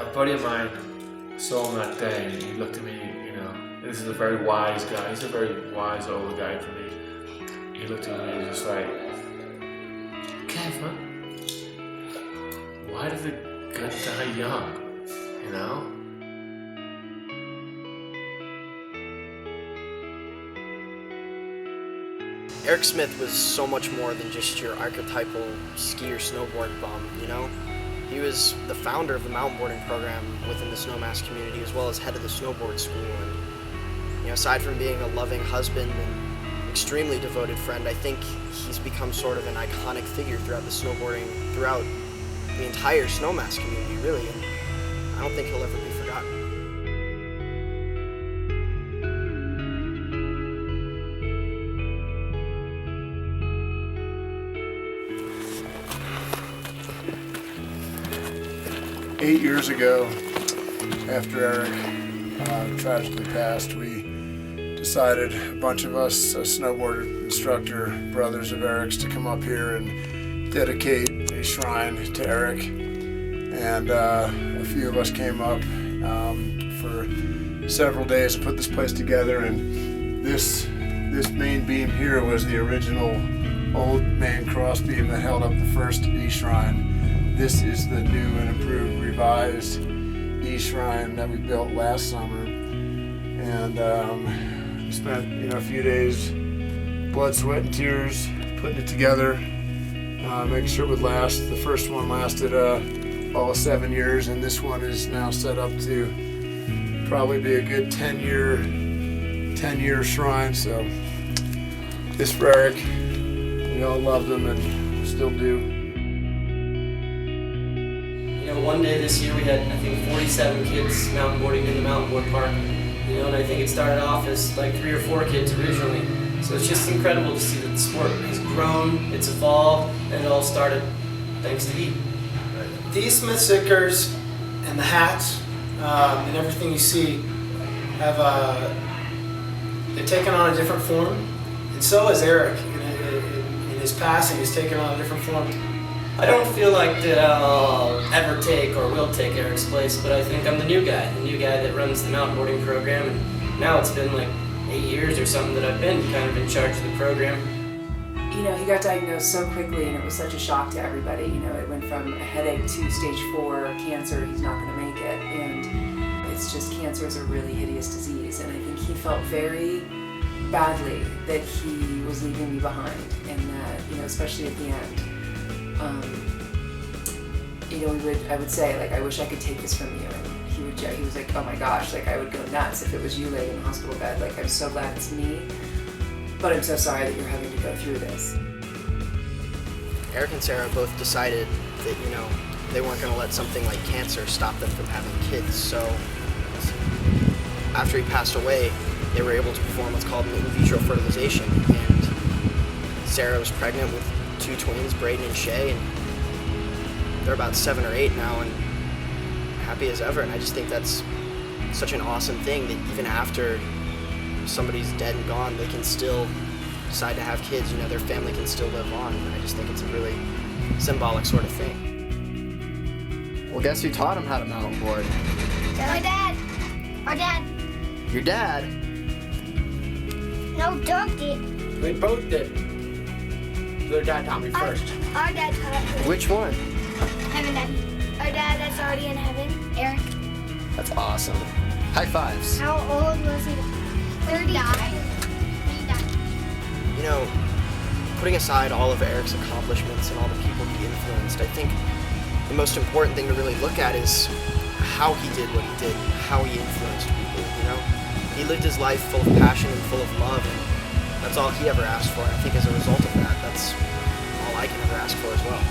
A buddy of mine saw him that day, and he looked at me, you know, this is a very wise guy, he's a very wise older guy for me. He looked at me and he was just like, Kev, man, why did the good die young, you know? Eric Smith was so much more than just your archetypal ski or snowboard bum, you know? He was the founder of the mountain boarding program within the Snowmass community, as well as head of the snowboard school. And, you know, aside from being a loving husband and extremely devoted friend, I think he's become sort of an iconic figure throughout the entire Snowmass community, really. And I don't think he'll ever be forgotten. 8 years ago, after Eric tragically passed, we decided, a bunch of us snowboard instructor brothers of Eric's, to come up here and dedicate a shrine to Eric. And a few of us came up for several days to put this place together. And this main beam here was the original old main cross beam that held up the first E-Shrine. This is the new and improved, revised E-Shrine that we built last summer. And we spent a few days, blood, sweat, and tears, putting it together, making sure it would last. The first one lasted all 7 years, and this one is now set up to probably be a good 10-year shrine. So this for Eric. We all loved him and still do. You know, one day this year we had, I think, 47 kids mountain boarding in the mountain board park. You know, and I think it started off as like 3 or 4 kids originally. So it's just incredible to see that the sport has grown, it's evolved, and it all started thanks to he. These Smith stickers and the hats and everything you see have they've taken on a different form, and so has Eric. In his passing, he's taken on a different form. I don't feel like that I'll ever take or will take Eric's place, but I think I'm the new guy that runs the mountain boarding program, and now it's been like 8 years or something that I've been kind of in charge of the program. You know, he got diagnosed so quickly, and it was such a shock to everybody. You know, it went from a headache to stage 4 cancer. He's not going to make it, and it's just, cancer is a really hideous disease, and I think he felt very badly that he was leaving me behind, and that, you know, especially at the end. You know, I would say, like, I wish I could take this from you, and he was like, oh my gosh, like, I would go nuts if it was you laying in the hospital bed. Like, I'm so glad it's me, but I'm so sorry that you're having to go through this. Eric and Sarah both decided that, you know, they weren't going to let something like cancer stop them from having kids. So after he passed away, they were able to perform what's called an in vitro fertilization, and Sarah was pregnant with 2 twins, Braden and Shay, and they're about 7 or 8 now and happy as ever. And I just think that's such an awesome thing, that even after somebody's dead and gone, they can still decide to have kids. You know, their family can still live on. And I just think it's a really symbolic sort of thing. Well, guess who taught him how to mountain board? My dad. Our dad. Your dad? No, Doug did. We both did. Their dad taught me first. Our dad taught us. Which one? Heaven Dad. Our dad that's already in heaven, Eric. That's awesome. High fives. How old was he? 30. He died. You know, putting aside all of Eric's accomplishments and all the people he influenced, I think the most important thing to really look at is how he did what he did, how he influenced people, you know? He lived his life full of passion and full of love, and that's all he ever asked for, and I think as a result of that, that's all I can ever ask for as well.